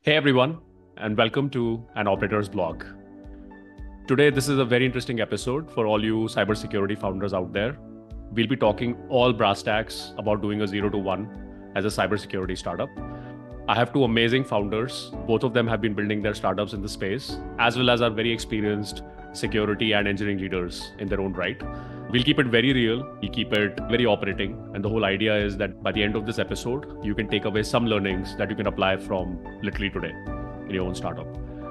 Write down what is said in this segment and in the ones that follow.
Hey everyone, and welcome to an operator's blog. Today, this is a very interesting episode for all you cybersecurity founders out there. We'll be talking all brass tacks about doing a 0 to 1 as a cybersecurity startup. I have two amazing founders. Both of them have been building their startups in the space, as well as are very experienced security and engineering leaders in their own right. We'll keep it very real, we'll keep it very operating. And the whole idea is that by the end of this episode, you can take away some learnings that you can apply from literally today in your own startup.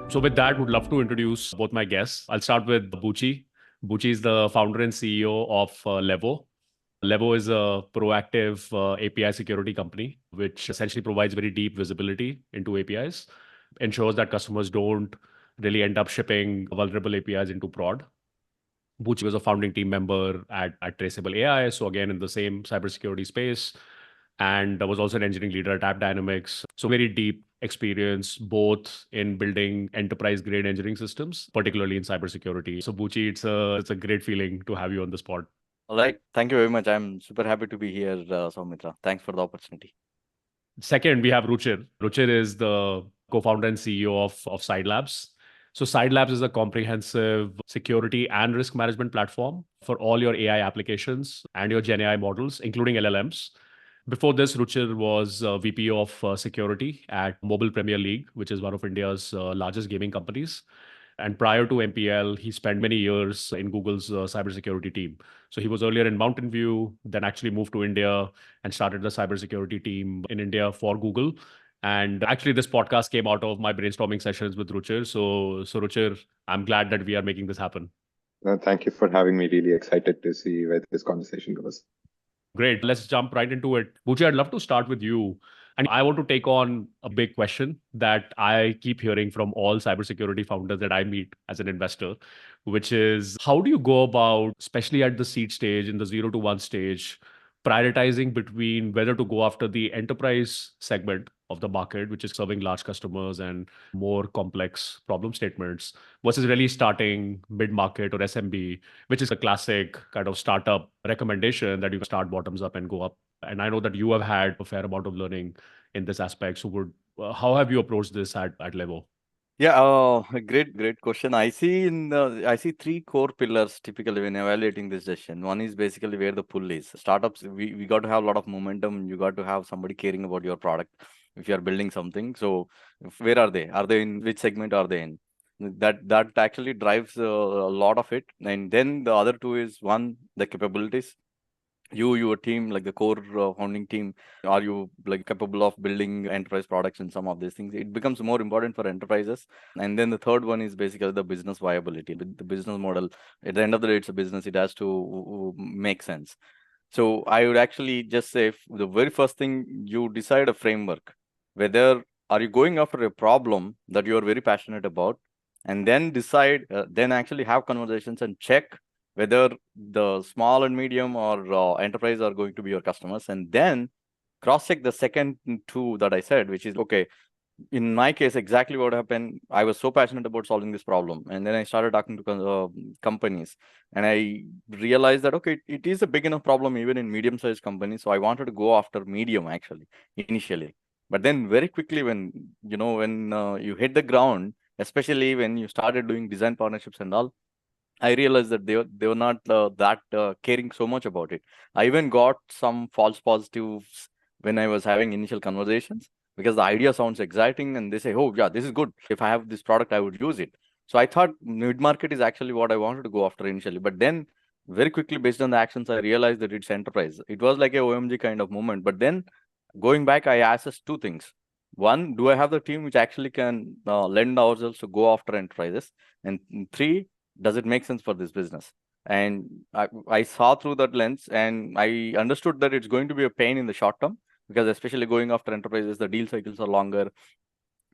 So, with that, would love to introduce both my guests. I'll start with Buchi. Buchi is the founder and CEO of Levo. Levo is a proactive API security company, which essentially provides very deep visibility into APIs, ensures that customers don't really end up shipping vulnerable APIs into prod. Buchi was a founding team member at Traceable AI, so again in the same cybersecurity space, and was also an engineering leader at AppDynamics. So very deep experience both in building enterprise-grade engineering systems, particularly in cybersecurity. So Buchi, it's a great feeling to have you on the spot. All right. Thank you very much. I'm super happy to be here, Soumitra. Thanks for the opportunity. Second, we have Ruchir. Ruchir is the co-founder and CEO of SydeLabs. So SydeLabs is a comprehensive security and risk management platform for all your AI applications and your Gen AI models, including LLMs. Before this, Ruchir was VP of security at Mobile Premier League, which is one of India's largest gaming companies. And prior to MPL, he spent many years in Google's cybersecurity team. So he was earlier in Mountain View, then actually moved to India and started the cybersecurity team in India for Google. And actually, this podcast came out of my brainstorming sessions with Ruchir. So Ruchir, I'm glad that we are making this happen. Thank you for having me. Really excited to see where this conversation goes. Great. Let's jump right into it. Buchi, I'd love to start with you. And I want to take on a big question that I keep hearing from all cybersecurity founders that I meet as an investor, which is how do you go about, especially at the seed stage, in the 0 to 1 stage, prioritizing between whether to go after the enterprise segment of the market, which is serving large customers and more complex problem statements, versus really starting mid market or SMB, which is a classic kind of startup recommendation that you can start bottoms up and go up. And I know that you have had a fair amount of learning in this aspect. So, how have you approached this at Levo? Yeah, great question. I see three core pillars typically when evaluating this decision. One is basically where the pull is. Startups, we got to have a lot of momentum. You got to have somebody caring about your product if you are building something. So where are they? Are they in which segment are they in? That actually drives a lot of it. And then the other two is one, the capabilities. Your team, like the core founding team, are you like capable of building enterprise products and some of these things? It becomes more important for enterprises. And then the third one is basically the business viability, the business model. At the end of the day, it's a business. It has to make sense. So I would actually just say the very first thing, you decide a framework, whether are you going after a problem that you are very passionate about, and then decide, then actually have conversations and check whether the small and medium or enterprise are going to be your customers, and then cross-check the second two that I said, which is, okay, in my case, exactly what happened, I was so passionate about solving this problem. And then I started talking to companies, and I realized that, okay, it is a big enough problem even in medium-sized companies. So I wanted to go after medium actually, initially. But then very quickly when you hit the ground, especially when you started doing design partnerships and all, I realized that they were not that caring so much about it. I even got some false positives when I was having initial conversations, because the idea sounds exciting and they say, oh yeah, this is good. If I have this product, I would use it. So I thought mid-market is actually what I wanted to go after initially. But then very quickly, based on the actions, I realized that it's enterprise. It was like a OMG kind of moment. But then going back, I assessed two things. One, do I have the team which actually can lend ourselves to go after enterprises? And three, does it make sense for this business? And I saw through that lens, and I understood that it's going to be a pain in the short term, because especially going after enterprises, the deal cycles are longer,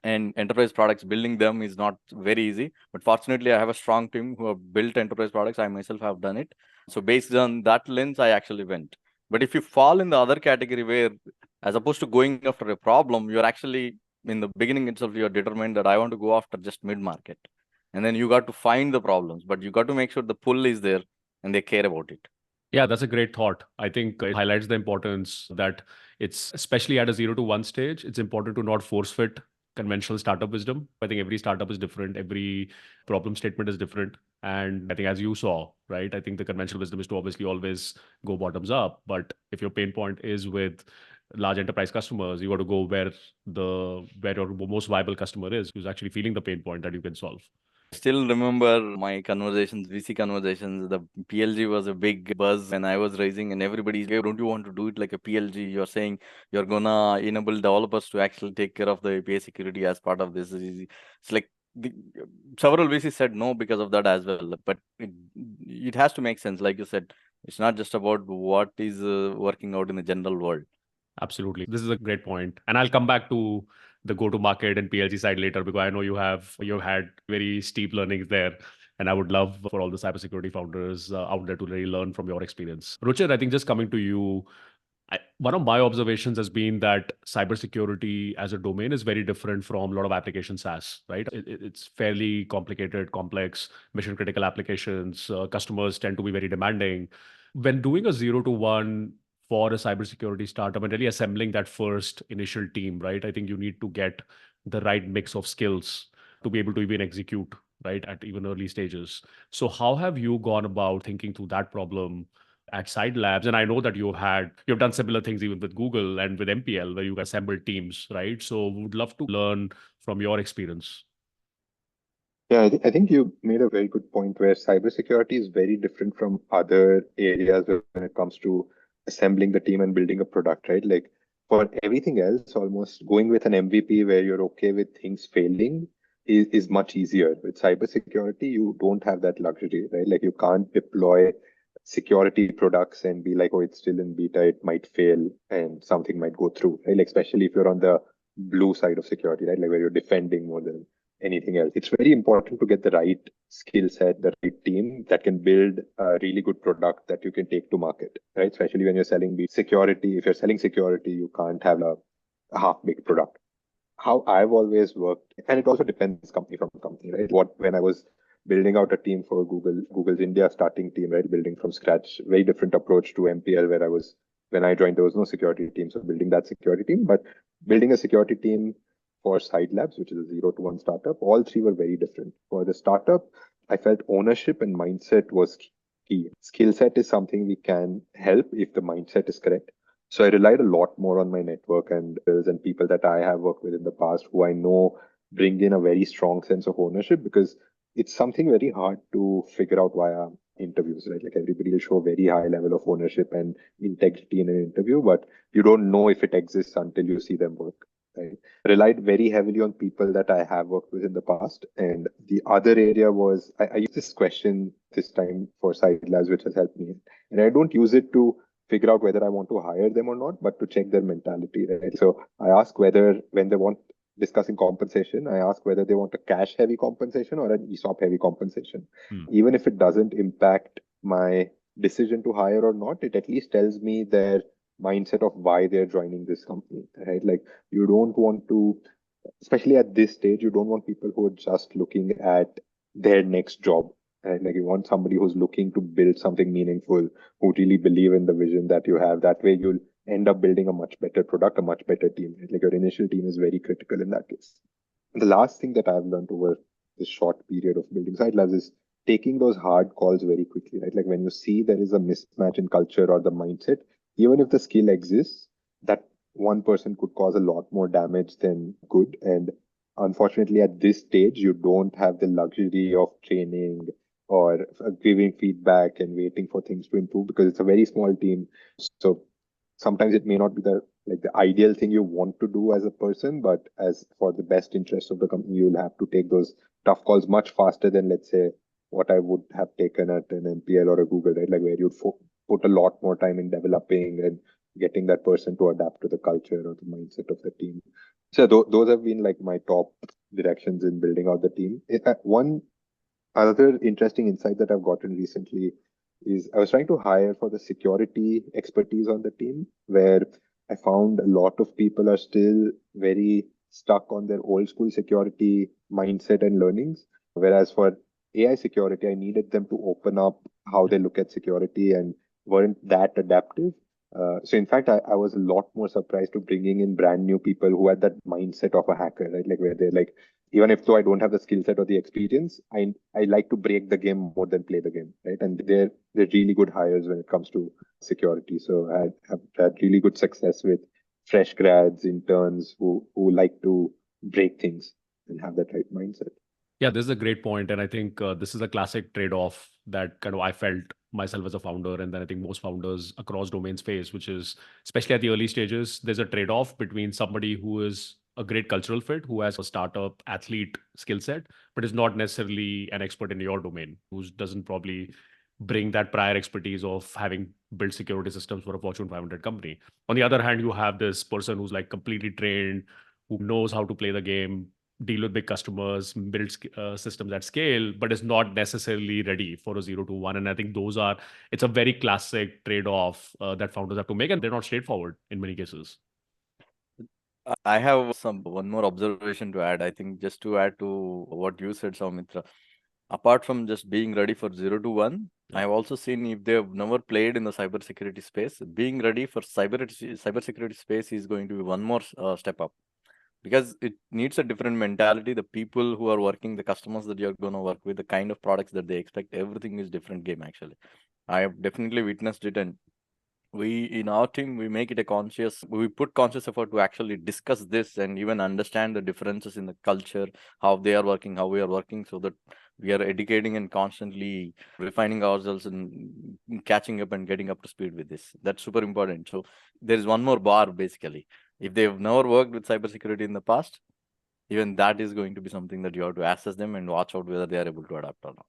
and enterprise products, building them is not very easy. But fortunately, I have a strong team who have built enterprise products. I myself have done it. So based on that lens, I actually went. But if you fall in the other category where, as opposed to going after a problem, you're actually in the beginning itself, you're determined that I want to go after just mid-market. And then you got to find the problems, but you got to make sure the pull is there and they care about it. Yeah, that's a great thought. I think it highlights the importance that it's, especially at a 0 to 1 stage, it's important to not force fit conventional startup wisdom. I think every startup is different, every problem statement is different. And I think, as you saw, right, I think the conventional wisdom is to obviously always go bottoms up. But if your pain point is with large enterprise customers, you got to go where your most viable customer is, who's actually feeling the pain point that you can solve. Still remember my conversations, VC conversations. The PLG was a big buzz when I was raising, and everybody's, hey, don't you want to do it like a PLG? You're saying you're gonna enable developers to actually take care of the API security as part of this. It's like several VCs said no because of that as well. But it has to make sense, like you said. It's not just about what is working out in the general world. Absolutely. This is a great point. And I'll come back to the go-to-market and PLG side later, because I know you've had very steep learnings there. And I would love for all the cybersecurity founders out there to really learn from your experience. Ruchir, I think just coming to you, one of my observations has been that cybersecurity as a domain is very different from a lot of application SaaS, right? It's fairly complicated, complex, mission critical applications. Customers tend to be very demanding. When doing a 0 to 1 for a cybersecurity startup and really assembling that first initial team, right? I think you need to get the right mix of skills to be able to even execute, right, at even early stages. So how have you gone about thinking through that problem at SydeLabs? And I know that you've done similar things even with Google and with MPL, where you assembled teams, right? So would love to learn from your experience. Yeah, I think you made a very good point where cybersecurity is very different from other areas when it comes to assembling the team and building a product, right? Like for everything else, almost going with an MVP where you're okay with things failing is much easier. With cybersecurity, you don't have that luxury, right? Like you can't deploy security products and be like, oh, it's still in beta, it might fail and something might go through, right? Like especially if you're on the blue side of security, right? Like where you're defending more than anything else. It's very important to get the right skill set, the right team that can build a really good product that you can take to market, right? Especially when you're selling security. If you're selling security, you can't have a half-baked product. How I've always worked, and it also depends company from company, right? When I was building out a team for Google's India starting team, right? Building from scratch, very different approach to MPL where when I joined, there was no security team. So building that security team, but building a security team for SydeLabs, which is a 0 to 1 startup, all three were very different. For the startup, I felt ownership and mindset was key. Skill set is something we can help if the mindset is correct. So I relied a lot more on my network and people that I have worked with in the past who I know bring in a very strong sense of ownership, because it's something very hard to figure out via interviews, right? Like everybody will show very high level of ownership and integrity in an interview, but you don't know if it exists until you see them work. Right? Relied very heavily on people that I have worked with in the past. And the other area was, I used this question this time for SydeLabs, which has helped me. And I don't use it to figure out whether I want to hire them or not, but to check their mentality, right? So I ask whether when they want discussing compensation, I ask whether they want a cash heavy compensation or an ESOP heavy compensation. Even if it doesn't impact my decision to hire or not, it at least tells me their mindset of why they're joining this company, right? Like you don't want to, especially at this stage, you don't want people who are just looking at their next job. Right? Like you want somebody who's looking to build something meaningful, who really believe in the vision that you have. That way you'll end up building a much better product, a much better team. Right? Like your initial team is very critical in that case. And the last thing that I've learned over this short period of building SydeLabs is taking those hard calls very quickly, right? Like when you see there is a mismatch in culture or the mindset, even if the skill exists, that one person could cause a lot more damage than good. And unfortunately, at this stage, you don't have the luxury of training or giving feedback and waiting for things to improve, because it's a very small team. So sometimes it may not be the ideal thing you want to do as a person, but as for the best interest of the company, you'll have to take those tough calls much faster than, let's say, what I would have taken at an MPL or a Google, right? Like where you'd put a lot more time in developing and getting that person to adapt to the culture or the mindset of the team. So those have been like my top directions in building out the team. One other interesting insight that I've gotten recently is I was trying to hire for the security expertise on the team, where I found a lot of people are still very stuck on their old school security mindset and learnings. Whereas for AI security, I needed them to open up how they look at security and weren't that adaptive. So in fact, I was a lot more surprised to bringing in brand new people who had that mindset of a hacker, right? Like where they're like, even if though I don't have the skill set or the experience, I like to break the game more than play the game, right? And they're really good hires when it comes to security. So I have had really good success with fresh grads, interns who like to break things and have that right mindset. Yeah, this is a great point, and I think this is a classic trade-off that kind of I felt myself as a founder, and then I think most founders across domains face, which is especially at the early stages, there's a trade-off between somebody who is a great cultural fit, who has a startup athlete skill set, but is not necessarily an expert in your domain, who doesn't probably bring that prior expertise of having built security systems for a Fortune 500 company. On the other hand, you have this person who's like completely trained, who knows how to play the game, deal with big customers, build systems at scale, but is not necessarily ready for a 0 to 1. And I think it's a very classic trade-off that founders have to make, and they're not straightforward in many cases. I have one more observation to add. I think just to add to what you said, Soumitra, apart from just being ready for 0 to 1, Yeah. I've also seen if they've never played in the cybersecurity space, being ready for cybersecurity space is going to be one more step up, because it needs a different mentality. The people who are working, the customers that you're going to work with, the kind of products that they expect, everything is different game actually. I have definitely witnessed it, and we in our team we put conscious effort to actually discuss this and even understand the differences in the culture, how they are working, how we are working, so that we are educating and constantly refining ourselves and catching up and getting up to speed with this. That's super important. So there is one more bar basically. If they've never worked with cybersecurity in the past, even that is going to be something that you have to assess them and watch out whether they are able to adapt or not.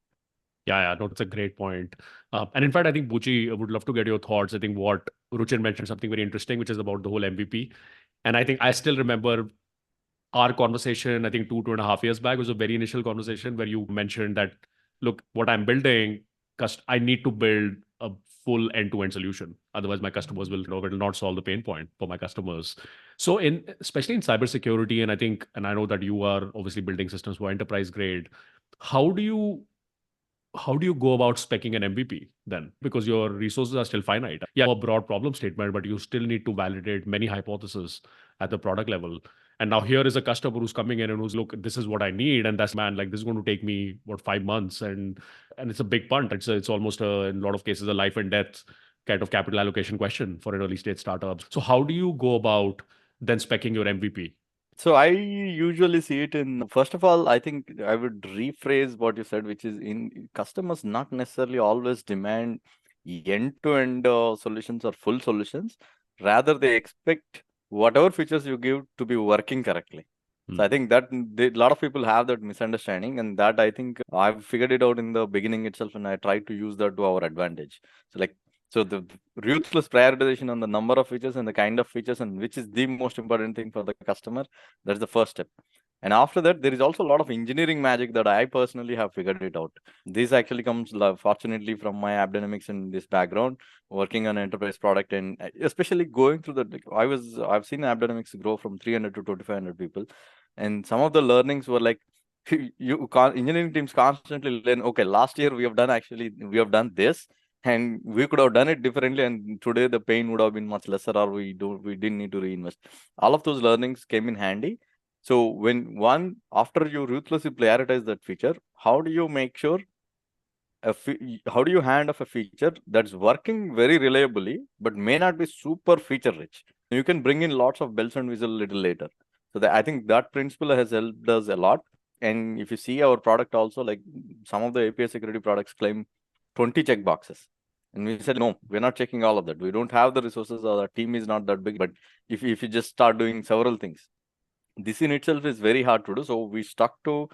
Yeah, no, that's a great point. And in fact, I think Buchi, I would love to get your thoughts. I think what Ruchir mentioned something very interesting, which is about the whole MVP. And I think I still remember our conversation, I think 2.5 years back, was a very initial conversation where you mentioned that, look, what I'm building, I need to build a full end-to-end solution. Otherwise, my customers will, it will not solve the pain point for my customers. So especially in cybersecurity, and I know that you are obviously building systems for enterprise grade. How do you go about speccing an MVP then? Because your resources are still finite. Yeah, a broad problem statement, but you still need to validate many hypotheses at the product level. And now here is a customer who's coming in and who's, look, this is what I need, and that's, man, like, this is going to take me 5 months, and it's a big punt. It's almost in a lot of cases a life and death kind of capital allocation question for an early stage startup. So how do you go about then speccing your MVP? So I usually see it in, first of all, I think I would rephrase what you said, which is in customers not necessarily always demand end-to-end solutions or full solutions. Rather, they expect whatever features you give to be working correctly. So I think that a lot of people have that misunderstanding, and that I think I've figured it out in the beginning itself, and I try to use that to our advantage. So the ruthless prioritization on the number of features and the kind of features, and which is the most important thing for the customer. That's the first step. And after that, there is also a lot of engineering magic that I personally have figured it out. This actually comes fortunately from my AppDynamics and this background, working on enterprise product, and especially going through I've seen AppDynamics grow from 300 to 2,500 people. And some of the learnings were like, engineering teams constantly learn, okay, last year we have done this, and we could have done it differently, and today the pain would have been much lesser, or we didn't need to reinvest. All of those learnings came in handy. So after you ruthlessly prioritize that feature, how do you make sure how do you hand off a feature that's working very reliably but may not be super feature rich? You can bring in lots of bells and whistles a little later. So I think that principle has helped us a lot. And if you see our product also, like some of the API security products claim 20 checkboxes. And we said, no, we're not checking all of that. We don't have the resources, or the team is not that big. But if you just start doing several things, this in itself is very hard to do. So we stuck to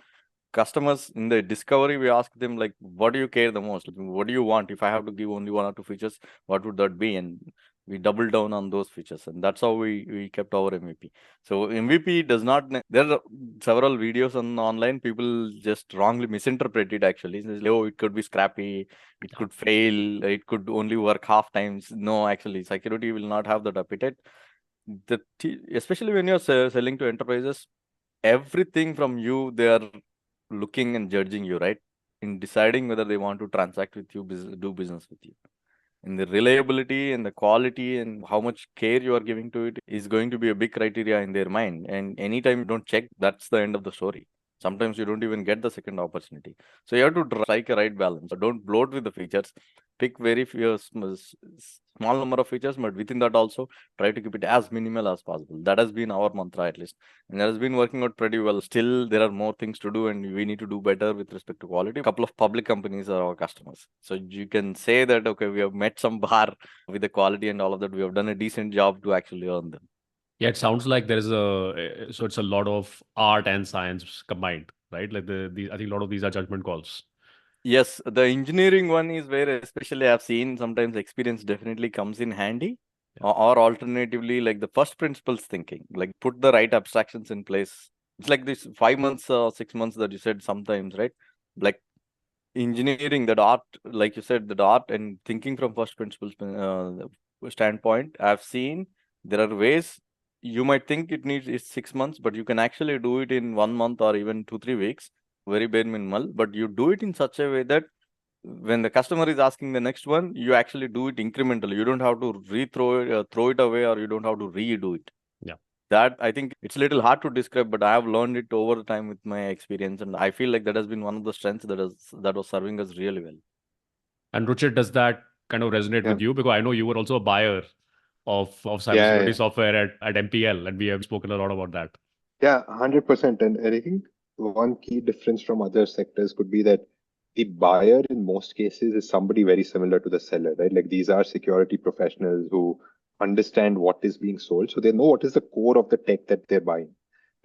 customers in the discovery. We ask them, like, what do you care the most? What do you want? If I have to give only 1 or 2 features, what would that be? And we double down on those features, and that's how we kept our MVP. So MVP does not, there are several videos online, people just wrongly misinterpret it actually. Oh, it could be scrappy, it could fail, it could only work half times. No, actually security will not have that appetite. Especially when you're selling to enterprises, everything from you, they are looking and judging you, right, in deciding whether they want to transact with you, do business with you. And the reliability and the quality and how much care you are giving to it is going to be a big criteria in their mind. And anytime you don't check, that's the end of the story. Sometimes you don't even get the second opportunity. So you have to strike a right balance. So don't bloat with the features. Pick very few small number of features, but within that also try to keep it as minimal as possible. That has been our mantra at least. And that has been working out pretty well. Still, there are more things to do, and we need to do better with respect to quality. A couple of public companies are our customers. So you can say that, okay, we have met some bar with the quality and all of that. We have done a decent job to actually earn them. Yeah, it sounds like there is so it's a lot of art and science combined, right? Like I think a lot of these are judgment calls. Yes, the engineering one is where especially I've seen sometimes experience definitely comes in handy. Yeah. Or alternatively, like the first principles thinking, like put the right abstractions in place. It's like this 5 months or 6 months that you said sometimes, right? Like engineering, that art, like you said, the art and thinking from first principles standpoint, I've seen there are ways you might think it needs is 6 months, but you can actually do it in 1 month or even 2-3 weeks, very bare minimal. But you do it in such a way that when the customer is asking the next one, you actually do it incrementally. You don't have to throw it away, or you don't have to redo it. Yeah. That I think it's a little hard to describe, but I have learned it over the time with my experience, and I feel like that has been one of the strengths that was serving us really well. And Ruchir, does that kind of resonate Yeah. with you? Because I know you were also a buyer of cybersecurity Yeah. software at MPL, and we have spoken a lot about that. Yeah, 100%. And I think one key difference from other sectors could be that the buyer in most cases is somebody very similar to the seller, right? Like these are security professionals who understand what is being sold. So they know what is the core of the tech that they're buying,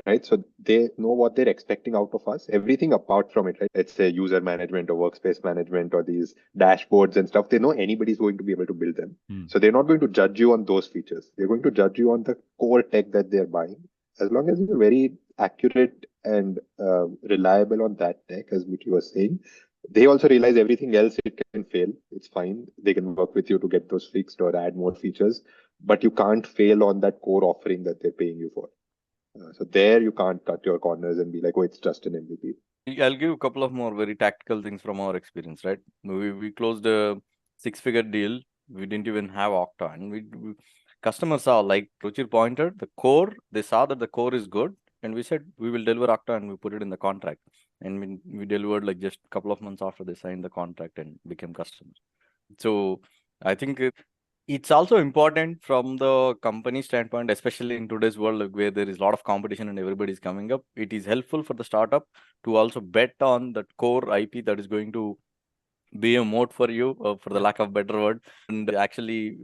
right? So they know what they're expecting out of us. Everything apart from it, right? Let's say user management or workspace management or these dashboards and stuff. They know anybody's going to be able to build them. So they're not going to judge you on those features. They're going to judge you on the core tech that they're buying. As long as you're very accurate and reliable on that tech, as Buchi was saying, they also realize everything else it can fail. It's fine. They can work with you to get those fixed or add more features, but you can't fail on that core offering that they're paying you for. So there you can't cut your corners and be like, oh, it's just an MVP. I'll give a couple of more very tactical things from our experience, right? We closed a 6-figure deal. We didn't even have Okta, and we customers saw, like Ruchir pointed, the core. They saw that the core is good, and we said we will deliver Okta, and we put it in the contract. And we delivered like just a couple of months after they signed the contract and became customers. So I think it's also important from the company standpoint, especially in today's world, like, where there is a lot of competition and everybody's coming up. It is helpful for the startup to also bet on that core IP that is going to be a moat for you, for the lack of better word, and actually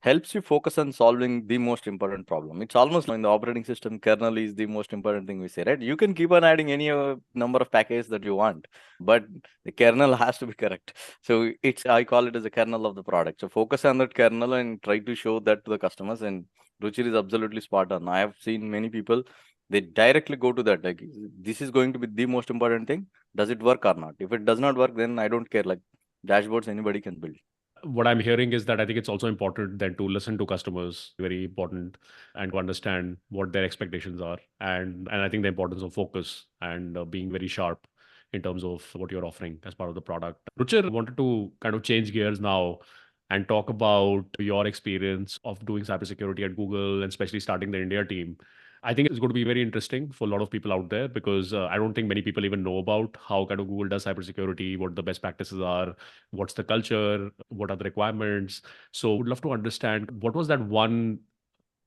helps you focus on solving the most important problem. It's almost like in the operating system, kernel is the most important thing we say, right? You can keep on adding any number of packages that you want, but the kernel has to be correct. So I call it as a kernel of the product. So focus on that kernel and try to show that to the customers. And Ruchir is absolutely spot on. I have seen many people, they directly go to that. Like, this is going to be the most important thing. Does it work or not? If it does not work, then I don't care. Like, dashboards, anybody can build. What I'm hearing is that I think it's also important then to listen to customers, very important, and to understand what their expectations are. And I think the importance of focus and being very sharp in terms of what you're offering as part of the product. Ruchir, wanted to kind of change gears now and talk about your experience of doing cybersecurity at Google, and especially starting the India team. I think it's going to be very interesting for a lot of people out there, because I don't think many people even know about how kind of Google does cybersecurity, what the best practices are, what's the culture, what are the requirements. So would love to understand, what was that one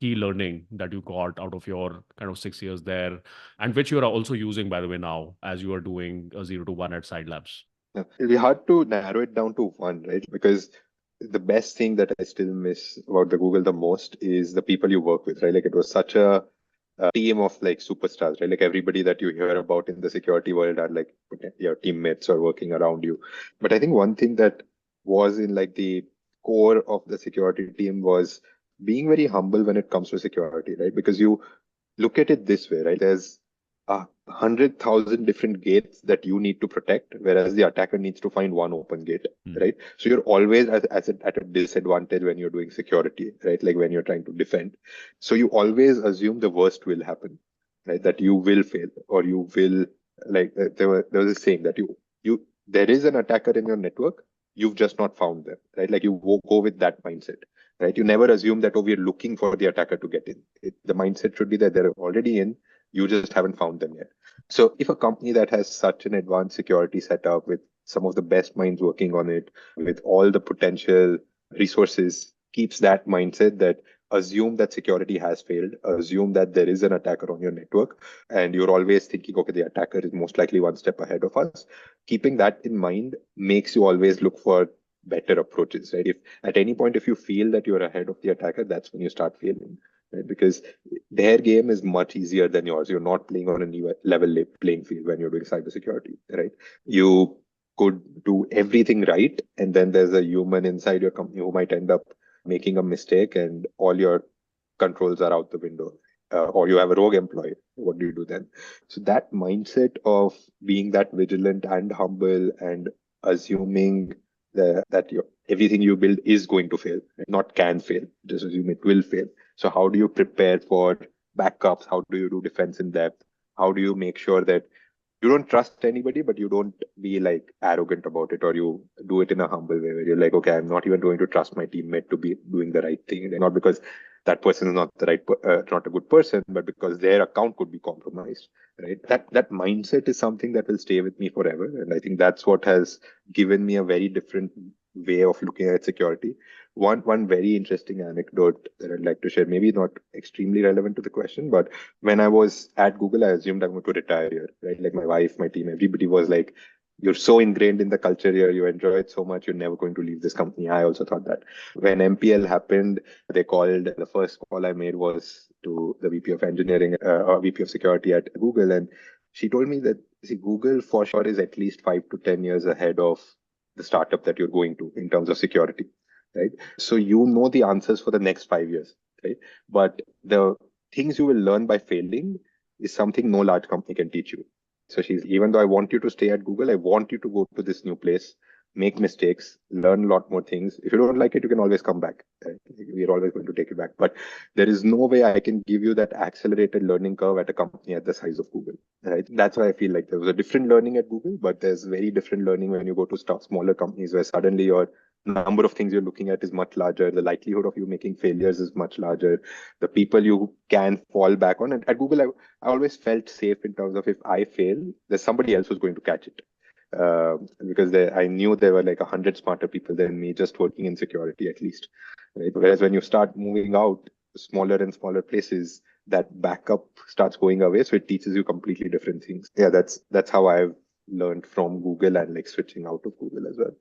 key learning that you got out of your kind of 6 years there, and which you are also using, by the way, now as you are doing a 0 to 1 at SydeLabs. Yeah. It'll be hard to narrow it down to one, right? Because the best thing that I still miss about the Google the most is the people you work with, right? Like it was such a team of like superstars, right? Like everybody that you hear about in the security world are like your teammates or working around you. But I think one thing that was in like the core of the security team was being very humble when it comes to security, right? Because you look at it this way, right? There's 100,000 different gates that you need to protect, whereas the attacker needs to find one open gate, right? So you're always at a disadvantage when you're doing security, right? Like when you're trying to defend. So you always assume the worst will happen, right? That you will fail, or you will, like there was a saying that there is an attacker in your network, you've just not found them, right? Like you go with that mindset, right? You never assume that, oh, we're looking for the attacker to get in. The mindset should be that they're already in, you just haven't found them yet. So if a company that has such an advanced security setup with some of the best minds working on it, with all the potential resources, keeps that mindset that assume that security has failed, assume that there is an attacker on your network, and you're always thinking, okay, the attacker is most likely one step ahead of us. Keeping that in mind makes you always look for better approaches, right? If at any point, if you feel that you're ahead of the attacker, that's when you start failing, right? Because their game is much easier than yours. You're not playing on a new level playing field when you're doing cybersecurity, right? You could do everything right, and then there's a human inside your company who might end up making a mistake, and all your controls are out the window. Or you have a rogue employee. What do you do then? So that mindset of being that vigilant and humble and assuming that everything you build is going to fail, not can fail, just assume it will fail. So how do you prepare for backups? How do you do defense in depth? How do you make sure that you don't trust anybody, but you don't be like arrogant about it, or you do it in a humble way where you're like, okay, I'm not even going to trust my teammate to be doing the right thing, not because that person is not the right, not a good person, but because their account could be compromised, right? That mindset is something that will stay with me forever, and I think that's what has given me a very different way of looking at security. One very interesting anecdote that I'd like to share, maybe not extremely relevant to the question, but when I was at Google, I assumed I'm going to retire here, right? Like my wife, my team, everybody was like, you're so ingrained in the culture here, you enjoy it so much, you're never going to leave this company. I also thought that. When MPL happened, the first call I made was to the VP of engineering or VP of security at Google. And she told me that, see, Google for sure is at least 5 to 10 years ahead of the startup that you're going to in terms of security, right? So you know the answers for the next 5 years, right? But the things you will learn by failing is something no large company can teach you. So even though I want you to stay at Google, I want you to go to this new place, make mistakes, learn a lot more things. If you don't like it, you can always come back. Right? We're always going to take you back. But there is no way I can give you that accelerated learning curve at a company at the size of Google. Right? That's why I feel like there was a different learning at Google, but there's very different learning when you go to smaller companies where suddenly your number of things you're looking at is much larger. The likelihood of you making failures is much larger. The people you can fall back on. And at Google, I always felt safe in terms of if I fail, there's somebody else who's going to catch it. Because I knew there were like 100 smarter people than me just working in security at least. Right? Whereas when you start moving out smaller and smaller places, that backup starts going away. So it teaches you completely different things. Yeah, that's how I've learned from Google and like switching out of Google as well.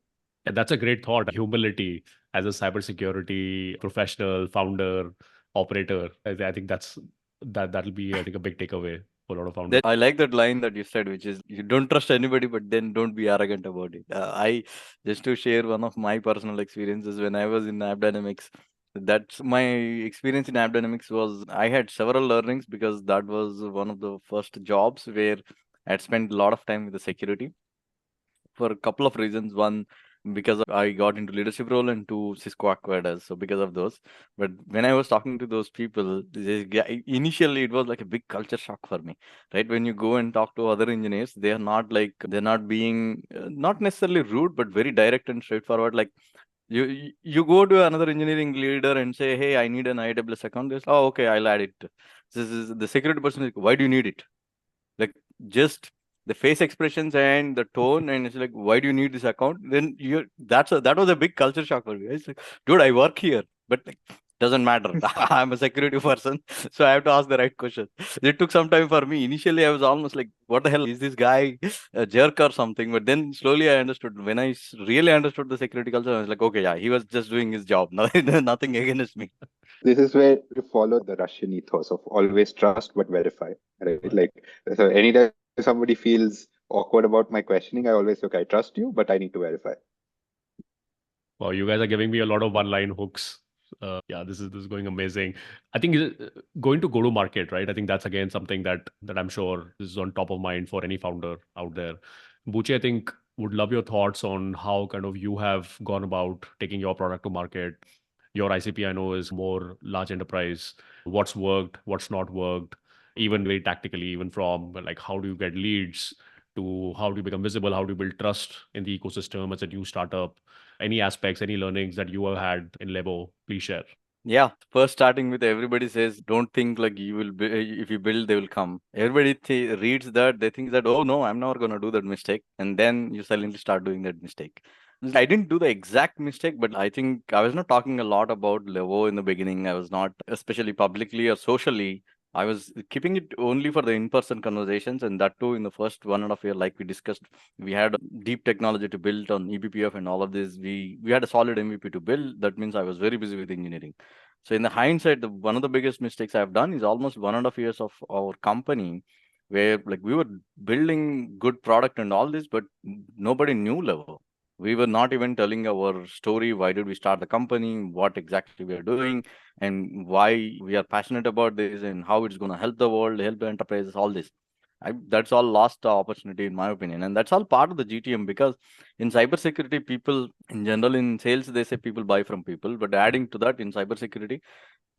Yeah, that's a great thought. Humility as a cybersecurity professional, founder, operator. I think that'll be, I think, a big takeaway for a lot of founders. I like that line that you said, which is you don't trust anybody, but then don't be arrogant about it. I just to share one of my personal experiences when I was in AppDynamics. That's my experience in AppDynamics was I had several learnings because that was one of the first jobs where I'd spent a lot of time with the security for a couple of reasons. One, because I got into leadership role, and two, Cisco acquired us. So because of those, but when I was talking to those people, initially it was like a big culture shock for me, right? When you go and talk to other engineers, they are not like, they're not being, not necessarily rude, but very direct and straightforward. Like you go to another engineering leader and say, hey, I need an AWS account. They say, oh, okay, I'll add it. This is the security person is like, why do you need it? Like, just the face expressions and the tone, and it's like, why do you need this account? Then that was a big culture shock for me. It's like, dude, I work here, but like, doesn't matter. I'm a security person, so I have to ask the right question. It took some time for me. Initially, I was almost like, what the hell is this guy, a jerk or something? But then slowly I understood. When I really understood the security culture, I was like, okay, yeah, he was just doing his job. Nothing against me. This is where you follow the Russian ethos of always trust but verify, right? Like, so anytime somebody feels awkward about my questioning, I always say, okay, I trust you, but I need to verify. Wow, you guys are giving me a lot of one-line hooks. Yeah, this is going amazing. I think going to go-to-market, right? I think that's again something that I'm sure is on top of mind for any founder out there. Buchi, I think would love your thoughts on how kind of you have gone about taking your product to market. Your ICP, I know, is more large enterprise. What's worked, what's not worked, even very tactically, even from like how do you get leads to how do you become visible, how do you build trust in the ecosystem as a new startup? Any aspects, any learnings that you have had in Levo, please share. Yeah, first starting with everybody says, don't think like you will be, if you build, they will come. Everybody reads that, they think that, oh no, I'm never going to do that mistake. And then you suddenly start doing that mistake. I didn't do the exact mistake, but I think I was not talking a lot about Levo in the beginning. I was not, especially publicly or socially, I was keeping it only for the in-person conversations, and that too in the first 1.5 year, like we discussed, we had deep technology to build on eBPF and all of this. We had a solid MVP to build. That means I was very busy with engineering. So in the hindsight, one of the biggest mistakes I've done is almost 1.5 years of our company, where like we were building good product and all this, but nobody knew Levo. We were not even telling our story. Why did we start the company? What exactly we are doing, and why we are passionate about this, and how it's going to help the world, help the enterprises, all this. That's all lost opportunity in my opinion, and that's all part of the GTM, because in cybersecurity, people in general, in sales, they say people buy from people, but adding to that, in cybersecurity,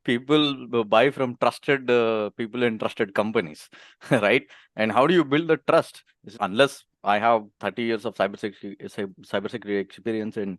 people buy from trusted people and trusted companies, right? And how do you build the trust? Unless I have 30 years of cybersecurity experience and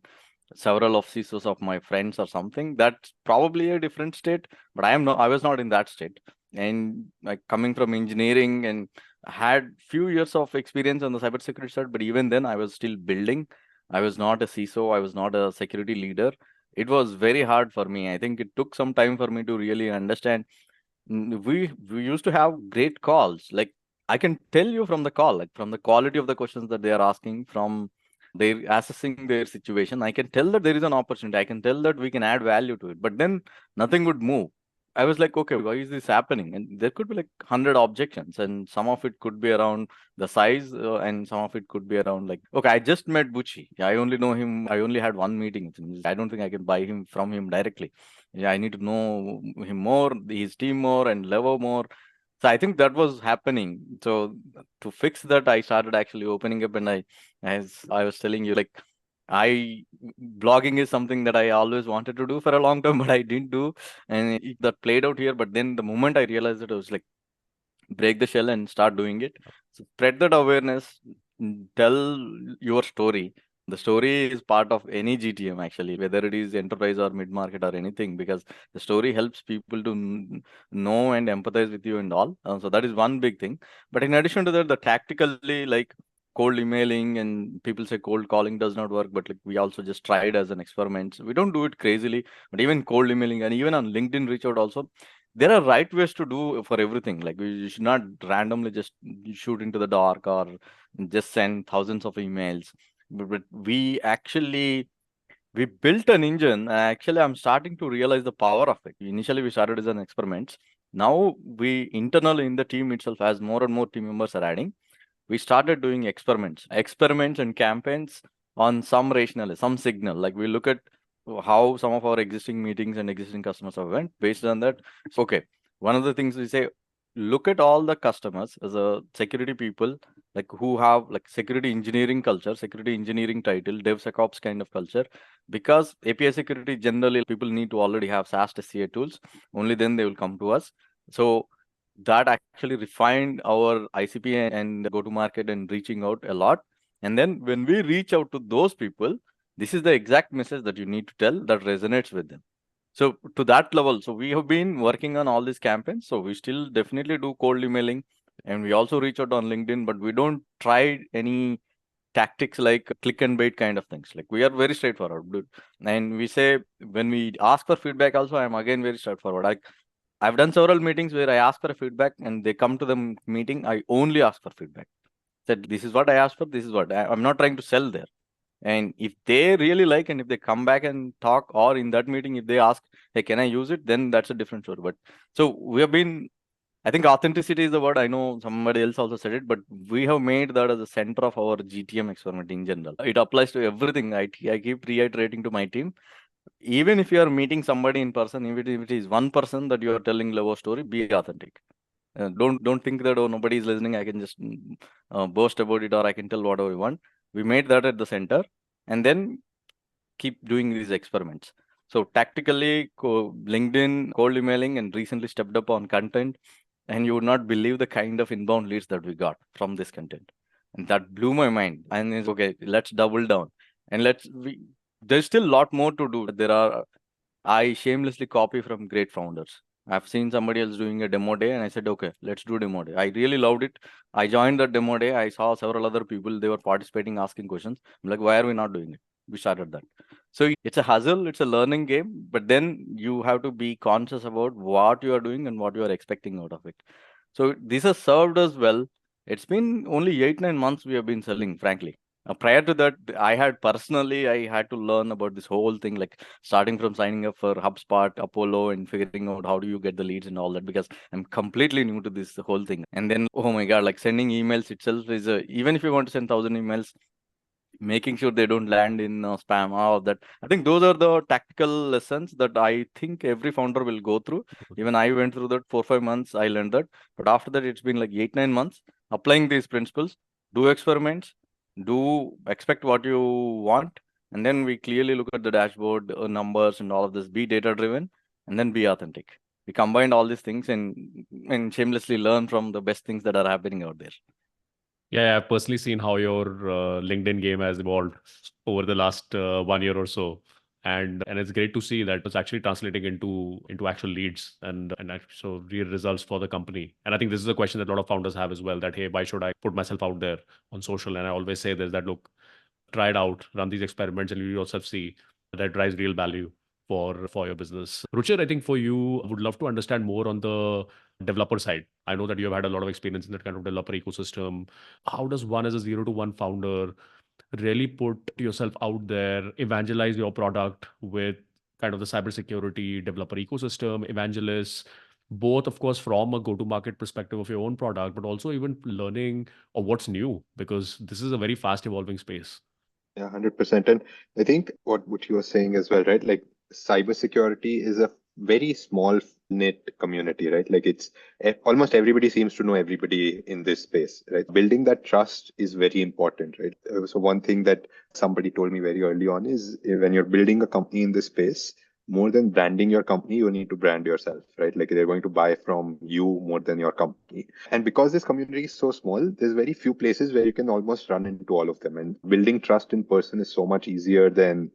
several of CISOs of my friends or something, that's probably a different state. But I was not in that state. And like coming from engineering and had few years of experience on the cybersecurity side, but even then I was still building. I was not a CISO. I was not a security leader. It was very hard for me. I think it took some time for me to really understand. We used to have great calls. Like I can tell you from the call, like from the quality of the questions that they are asking, from they're assessing their situation, I can tell that there is an opportunity. I can tell that we can add value to it. But then nothing would move. I was like, okay, why is this happening? And there could be like 100 objections, and some of it could be around the size, and some of it could be around like, okay, I just met Buchi. Yeah, I only know him. I only had one meeting with him. I don't think I can buy him from him directly. Yeah, I need to know him more, his team more, and Levo more. So I think that was happening. So to fix that, I started actually opening up, and as I was telling you, like blogging is something that I always wanted to do for a long time, but I didn't do, and that played out here. But then the moment I realized it, I was like, break the shell and start doing it. So spread that awareness, tell your story. The story is part of any GTM actually, whether it is enterprise or mid market or anything, because the story helps people to know and empathize with you and all. So that is one big thing. But in addition to that, the tactically, like cold emailing, and people say cold calling does not work, but like we also just tried as an experiment. We don't do it crazily, but even cold emailing and even on LinkedIn reach out also, there are right ways to do for everything. Like you should not randomly just shoot into the dark or just send thousands of emails. But we built an engine. Actually, I'm starting to realize the power of it. Initially, we started as an experiment. Now we internally in the team itself, as more and more team members are adding, we started doing experiments and campaigns on some rationale, some signal. Like we look at how some of our existing meetings and existing customers have went. Based on that, so, okay, one of the things we say, look at all the customers as a security people, like who have like security engineering culture, security engineering title, DevSecOps kind of culture, because API security generally people need to already have SAST SCA tools. Only then they will come to us. So that actually refined our ICP and go to market and reaching out a lot. And then when we reach out to those people, this is the exact message that you need to tell that resonates with them. So to that level, so we have been working on all these campaigns. So we still definitely do cold emailing, and we also reach out on LinkedIn, but we don't try any tactics like click and bait kind of things. Like we are very straightforward, dude. And we say when we ask for feedback also, I'm again very straightforward. I've done several meetings where I ask for a feedback and they come to the meeting. I only ask for feedback. Said, this is what I asked for. This is what I'm not trying to sell there. And if they really like, and if they come back and talk, or in that meeting, if they ask, hey, can I use it? Then that's a different story. But so we have been, I think authenticity is the word. I know somebody else also said it, but we have made that as the center of our GTM experiment in general. It applies to everything. I keep reiterating to my team, even if you are meeting somebody in person, if it is one person that you are telling Levo story, be authentic. Don't think that, oh, nobody is listening, I can just boast about it, or I can tell whatever we want. We made that at the center, and then keep doing these experiments. So tactically, LinkedIn, cold emailing, and recently stepped up on content. And you would not believe the kind of inbound leads that we got from this content. And that blew my mind. And it's okay, let's double down. And there's still a lot more to do. I shamelessly copy from great founders. I've seen somebody else doing a demo day and I said, okay, let's do demo day. I really loved it. I joined the demo day. I saw several other people, they were participating, asking questions. I'm like, why are we not doing it? We started that. So it's a hustle, it's a learning game, but then you have to be conscious about what you are doing and what you are expecting out of it. So this has served us well. It's been only 8-9 months we have been selling, frankly. Prior to that, I had to learn about this whole thing, like starting from signing up for HubSpot, Apollo, and figuring out how do you get the leads and all that, because I'm completely new to this whole thing. And then, oh my God, like sending emails itself is even if you want to send 1,000 emails, making sure they don't land in spam, all of that. I think those are the tactical lessons that I think every founder will go through. Even I went through that 4-5 months. I learned that, but after that, it's been like 8-9 months applying these principles. Do experiments, do expect what you want, and then we clearly look at the dashboard, numbers, and all of this. Be data driven, and then be authentic. We combined all these things and shamelessly learn from the best things that are happening out there. Yeah, I've personally seen how your LinkedIn game has evolved over the last 1 year or so, and it's great to see that it's actually translating into actual leads and so real results for the company. And I think this is a question that a lot of founders have as well. That hey, why should I put myself out there on social? And I always say this, that look, try it out, run these experiments, and you yourself see that drives real value for your business. Ruchir, I think for you, I would love to understand more on the developer side. I know that you have had a lot of experience in that kind of developer ecosystem. How does one as a 0 to 1 founder really put yourself out there, evangelize your product with kind of the cybersecurity developer ecosystem, evangelists, both of course from a go-to-market perspective of your own product, but also even learning of what's new, because this is a very fast evolving space. Yeah, 100%. And I think what you were saying as well, right? Like cybersecurity is a very small knit community, right? Like almost everybody seems to know everybody in this space, right? Building that trust is very important, right? So one thing that somebody told me very early on is when you're building a company in this space, more than branding your company, you need to brand yourself, right? Like they're going to buy from you more than your company. And because this community is so small, there's very few places where you can almost run into all of them. And building trust in person is so much easier than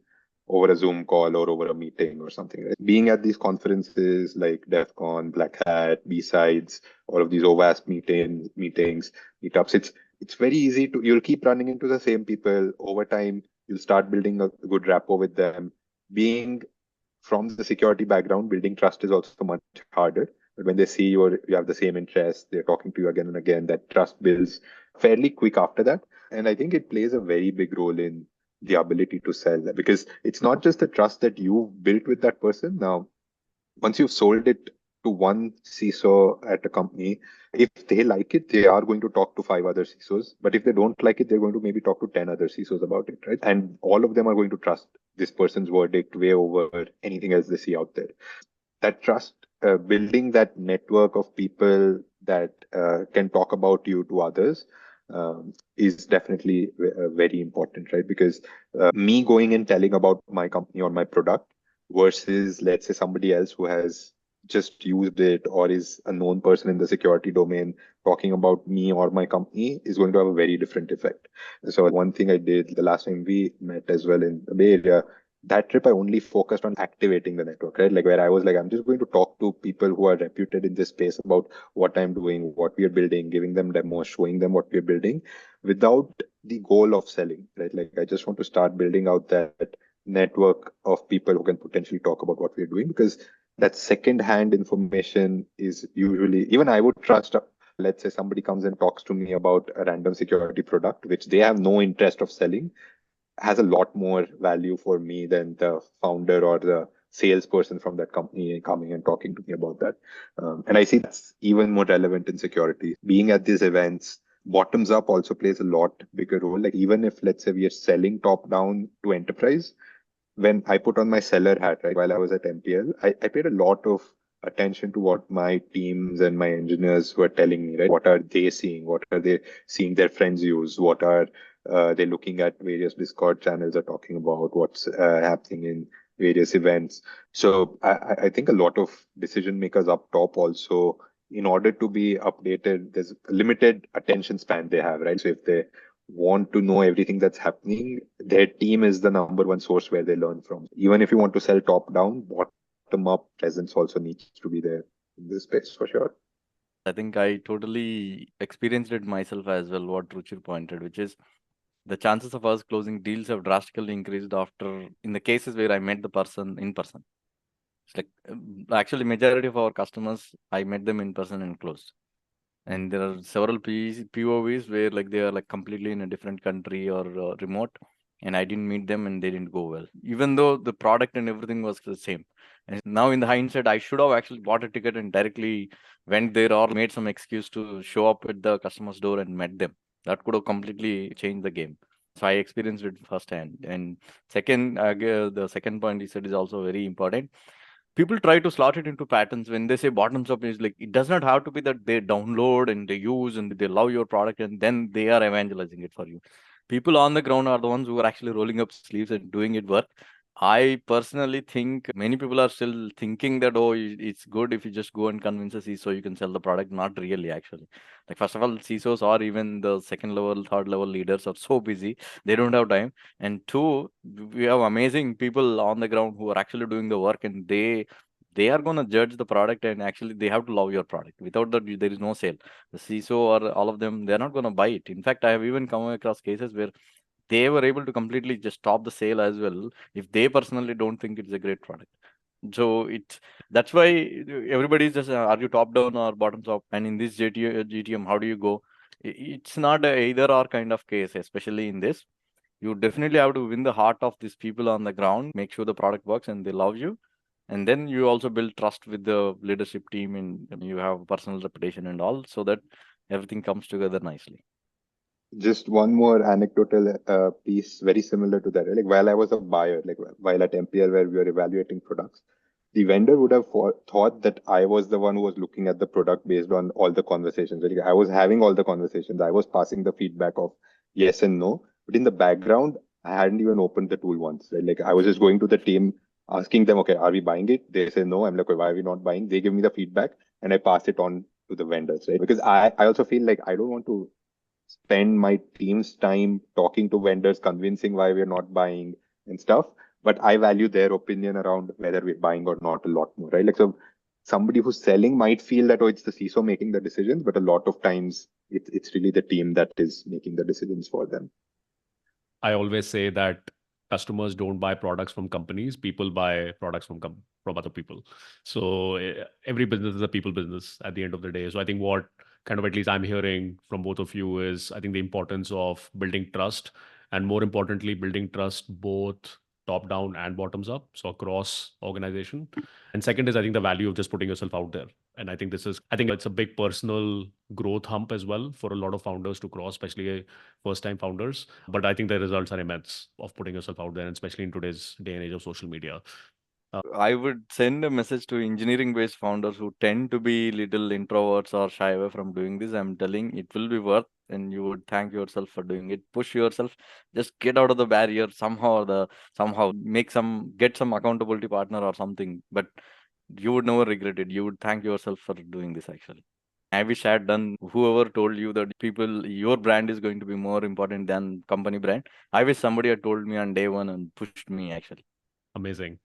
over a Zoom call or over a meeting or something, right? Being at these conferences like DEF CON, Black Hat, B-Sides, all of these OWASP meetings, meetups, it's very easy you'll keep running into the same people over time. You'll start building a good rapport with them. Being from the security background, building trust is also much harder. But when they see you have the same interests, they're talking to you again and again, that trust builds fairly quick after that. And I think it plays a very big role in the ability to sell that, because it's not just the trust that you've built with that person. Now, once you've sold it to one CISO at a company, if they like it, they are going to talk to 5 other CISOs. But if they don't like it, they're going to maybe talk to 10 other CISOs about it, right? And all of them are going to trust this person's verdict way over anything else they see out there. That trust, building that network of people that can talk about you to others, is definitely very important, right? Because me going and telling about my company or my product versus, let's say, somebody else who has just used it or is a known person in the security domain talking about me or my company is going to have a very different effect. So one thing I did the last time we met as well in the Bay Area, that trip I only focused on activating the network, right? Like where I was like, I'm just going to talk to people who are reputed in this space about what I'm doing, what we are building, giving them demos, showing them what we're building without the goal of selling, right? Like I just want to start building out that network of people who can potentially talk about what we're doing, because that second-hand information is usually, even I would trust, let's say somebody comes and talks to me about a random security product, which they have no interest of selling, has a lot more value for me than the founder or the salesperson from that company coming and talking to me about that. And I see that's even more relevant in security. Being at these events, bottoms up also plays a lot bigger role. Like even if, let's say, we are selling top down to enterprise, when I put on my seller hat, right, while I was at MPL, I paid a lot of attention to what my teams and my engineers were telling me, right? What are they seeing? What are they seeing their friends use? What are they looking at various Discord channels are talking about? What's happening in various events? So I think a lot of decision makers up top also in order to be updated, there's a limited attention span they have, right? So if they want to know everything that's happening, their team is the number one source where they learn from. Even if you want to sell top down, bottom up presence also needs to be there in this space for sure. I think I totally experienced it myself as well, what Ruchir pointed, which is the chances of us closing deals have drastically increased after, in the cases where I met the person in person. It's like actually majority of our customers, I met them in person and closed. And there are several POVs where like they are like completely in a different country or remote, and I didn't meet them and they didn't go well, even though the product and everything was the same. And now in the hindsight, I should have actually bought a ticket and directly went there or made some excuse to show up at the customer's door and met them. That could have completely changed the game. So I experienced it firsthand. And second, the second point you said is also very important. People try to slot it into patterns. When they say bottoms up, is like it does not have to be that they download and they use and they love your product and then they are evangelizing it for you. People on the ground are the ones who are actually rolling up sleeves and doing it work. I personally think many people are still thinking that, oh, it's good if you just go and convince a CISO you can sell the product. Not really, actually. Like, first of all, CISOs or even the second level, third level leaders are so busy, they don't have time. And two, we have amazing people on the ground who are actually doing the work, and they are going to judge the product, and actually they have to love your product. Without that, there is no sale. The CISO or all of them, they're not going to buy it. In fact, I have even come across cases where they were able to completely just stop the sale as well if they personally don't think it's a great product. So that's why everybody is just are you top down or bottoms up? And in this GTM, how do you go? It's not a either or kind of case, especially in this. You definitely have to win the heart of these people on the ground, make sure the product works and they love you. And then you also build trust with the leadership team and you have personal reputation and all, so that everything comes together nicely. Just one more anecdotal piece, very similar to that. Right? Like while I was a buyer, like while at MPL where we were evaluating products, the vendor would have thought that I was the one who was looking at the product based on all the conversations. Like I was having all the conversations. I was passing the feedback of yes and no. But in the background, I hadn't even opened the tool once. Right? Like I was just going to the team, asking them, okay, are we buying it? They say no. I'm like, why are we not buying? They give me the feedback and I pass it on to the vendors, right? Because I also feel like I don't want to spend my team's time talking to vendors, convincing why we're not buying and stuff. But I value their opinion around whether we're buying or not a lot more, right? Like, so somebody who's selling might feel that, oh, it's the CISO making the decisions, but a lot of times it's really the team that is making the decisions for them. I always say that customers don't buy products from companies, people buy products from other people. So every business is a people business at the end of the day. So I think what kind of at least I'm hearing from both of you is I think the importance of building trust, and more importantly building trust both top down and bottoms up, so across organization. And second is I think the value of just putting yourself out there. And I think it's a big personal growth hump as well for a lot of founders to cross, especially first time founders. But I think the results are immense of putting yourself out there, and especially in today's day and age of social media. I would send a message to engineering based founders who tend to be little introverts or shy away from doing this. I'm telling it will be worth, and you would thank yourself for doing it. Push yourself, just get out of the barrier somehow get some accountability partner or something. But you would never regret it. You would thank yourself for doing this actually. I wish I had done whoever told you that your brand is going to be more important than company brand. I wish somebody had told me on day one and pushed me actually. Amazing.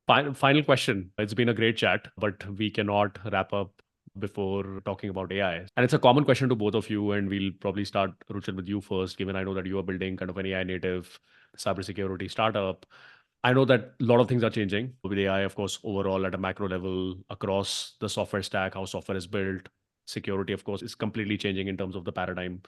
Final question. It's been a great chat, but we cannot wrap up before talking about AI. And it's a common question to both of you, and we'll probably start, Ruchir, with you first, given I know that you are building kind of an AI native cybersecurity startup. I know that a lot of things are changing with AI, of course, overall at a macro level across the software stack, how software is built. Security, of course, is completely changing in terms of the paradigm.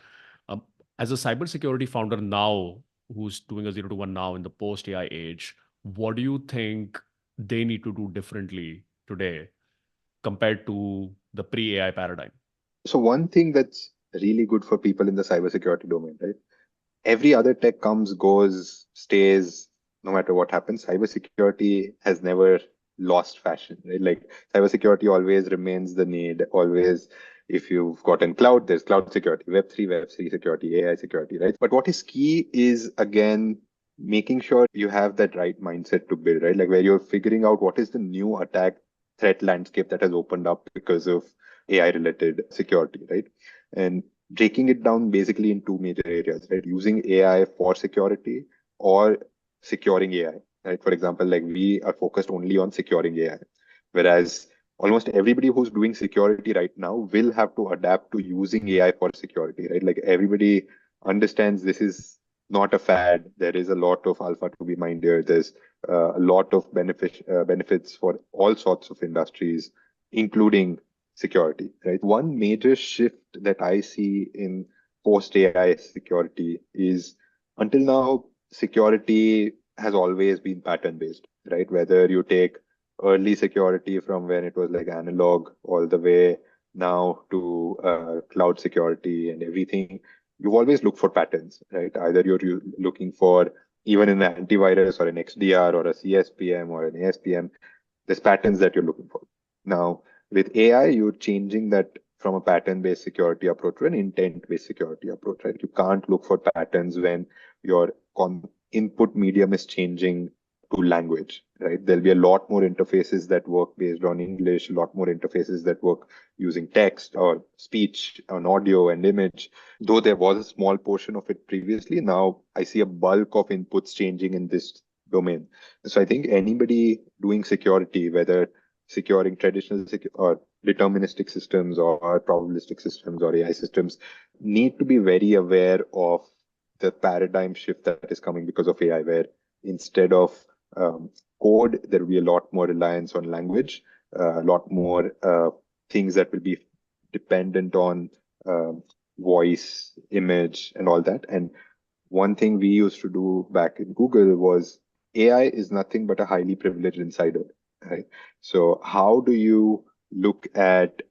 Um, as a cybersecurity founder now, who's doing a 0 to 1 now in the post AI age, what do you think they need to do differently today compared to the pre AI paradigm? So one thing that's really good for people in the cybersecurity domain, right? Every other tech comes, goes, stays, no matter what happens. Cybersecurity has never lost fashion, right? Like cybersecurity always remains the need. Always, if you've got in cloud, there's cloud security, Web3 security, AI security, right? But what is key is again making sure you have that right mindset to build, right? Like where you're figuring out what is the new attack threat landscape that has opened up because of AI related security, right? And breaking it down basically in two major areas, right? Using AI for security or securing AI, right? For example, like we are focused only on securing AI, whereas almost everybody who's doing security right now will have to adapt to using AI for security, right? Like everybody understands this is not a fad. There is a lot of alpha to be mined here. There's a lot of benefits for all sorts of industries, including security, right? One major shift that I see in post AI security is until now, security has always been pattern based, right? Whether you take early security from when it was like analog all the way now to cloud security and everything, you always look for patterns, right? Either you're looking for even an antivirus or an XDR or a CSPM or an ASPM, there's patterns that you're looking for. Now, with AI, you're changing that from a pattern-based security approach to an intent-based security approach, right? You can't look for patterns when your input medium is changing to language, right? There'll be a lot more interfaces that work based on English, a lot more interfaces that work using text or speech and audio and image. Though there was a small portion of it previously, now I see a bulk of inputs changing in this domain. So I think anybody doing security, whether securing traditional or deterministic systems or probabilistic systems or AI systems, need to be very aware of the paradigm shift that is coming because of AI, where instead of code, there will be a lot more reliance on language, a lot more things that will be dependent on voice, image, and all that. And one thing we used to do back in Google was AI is nothing but a highly privileged insider, right? So how do you look at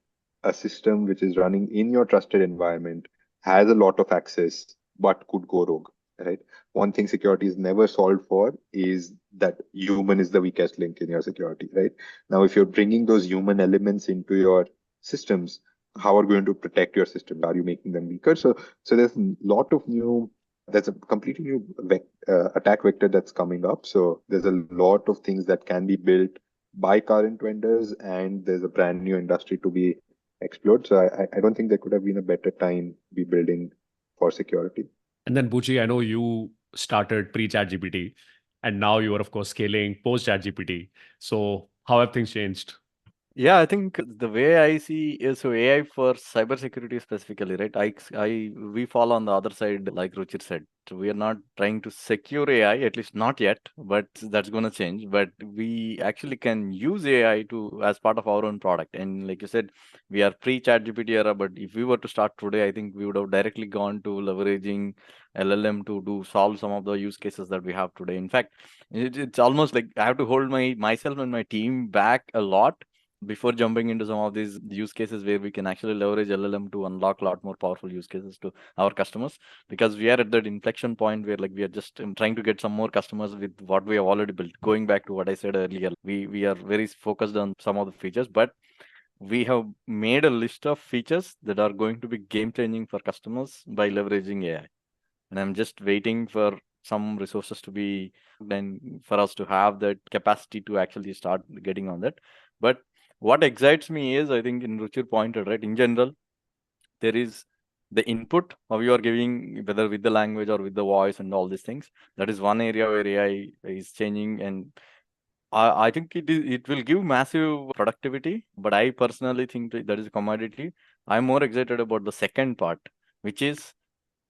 a system which is running in your trusted environment, has a lot of access, but could go rogue, right? One thing security is never solved for is that human is the weakest link in your security, right? Now, if you're bringing those human elements into your systems, how are you going to protect your system? Are you making them weaker? So there's a lot of there's a completely new attack vector that's coming up. So there's a lot of things that can be built by current vendors, and there's a brand new industry to be explored. So I don't think there could have been a better time to be building for security. And then Buchi, I know you started pre-ChatGPT, and now you are of course scaling post-ChatGPT. So how have things changed? Yeah, I think the way I see is so AI for cybersecurity specifically, right? We fall on the other side, like Ruchir said. So we are not trying to secure AI, at least not yet, but that's going to change. But we actually can use AI to as part of our own product. And like you said, we are pre-ChatGPT era, but if we were to start today, I think we would have directly gone to leveraging LLM to solve some of the use cases that we have today. In fact, it's almost like I have to hold myself and my team back a lot before jumping into some of these use cases where we can actually leverage LLM to unlock a lot more powerful use cases to our customers, because we are at that inflection point where like we are just trying to get some more customers with what we have already built. Going back to what I said earlier, we are very focused on some of the features, but we have made a list of features that are going to be game changing for customers by leveraging AI. And I'm just waiting for some resources to be then for us to have that capacity to actually start getting on that. But what excites me is, I think in Ruchir pointed, right, in general, there is the input of you are giving, whether with the language or with the voice and all these things. That is one area where AI is changing, and I think it will give massive productivity, but I personally think that is a commodity. I'm more excited about the second part, which is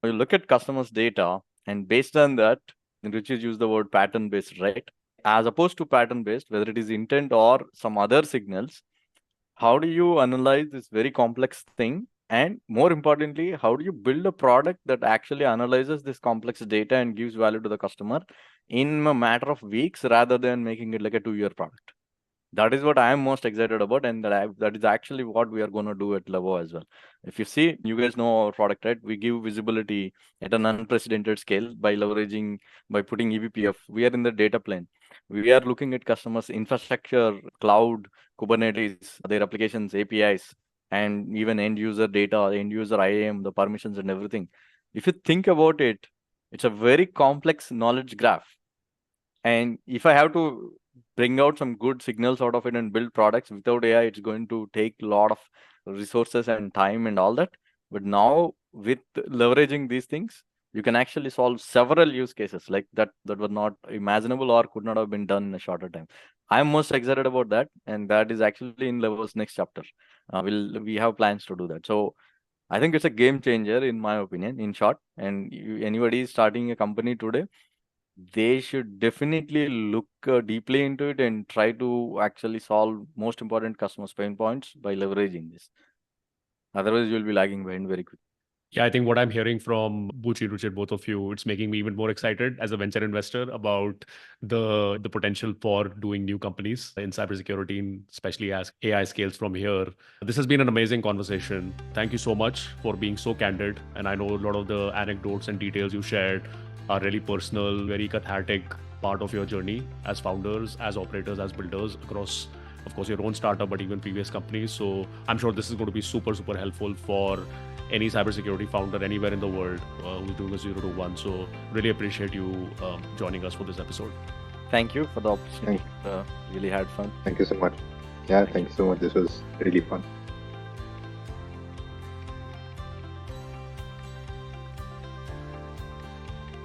you look at customers' data, and based on that, Ruchir used the word pattern based, right? As opposed to pattern based, whether it is intent or some other signals, how do you analyze this very complex thing? And more importantly, how do you build a product that actually analyzes this complex data and gives value to the customer in a matter of weeks rather than making it like a 2-year product? That is what I am most excited about, and that is actually what we are going to do at Levo as well. If you see, you guys know our product, right? We give visibility at an unprecedented scale by putting eBPF. We are in the data plane. We are looking at customers' infrastructure, cloud, Kubernetes, their applications, APIs, and even end user data, end user IAM, the permissions and everything. If you think about it, it's a very complex knowledge graph. And if I have to bring out some good signals out of it and build products without AI, it's going to take a lot of resources and time and all that. But now with leveraging these things, you can actually solve several use cases like that were not imaginable or could not have been done in a shorter time. I'm most excited about that, and that is actually in Levo's next chapter. We have plans to do that. So I think it's a game changer, in my opinion, in short. And anybody starting a company today, they should definitely look deeply into it and try to actually solve most important customers' pain points by leveraging this. Otherwise, you'll be lagging behind very quickly. Yeah, I think what I'm hearing from Buchi, Ruchir, both of you, it's making me even more excited as a venture investor about the potential for doing new companies in cybersecurity, and especially as AI scales from here. This has been an amazing conversation. Thank you so much for being so candid. And I know a lot of the anecdotes and details you shared are really personal, very cathartic part of your journey as founders, as operators, as builders across, of course, your own startup, but even previous companies. So I'm sure this is going to be super, super helpful for any cybersecurity founder anywhere in the world who's doing a 0 to 1. So really appreciate you joining us for this episode. Thank you for the opportunity. Really had fun. Thank you so much. Yeah, thank you so much. This was really fun.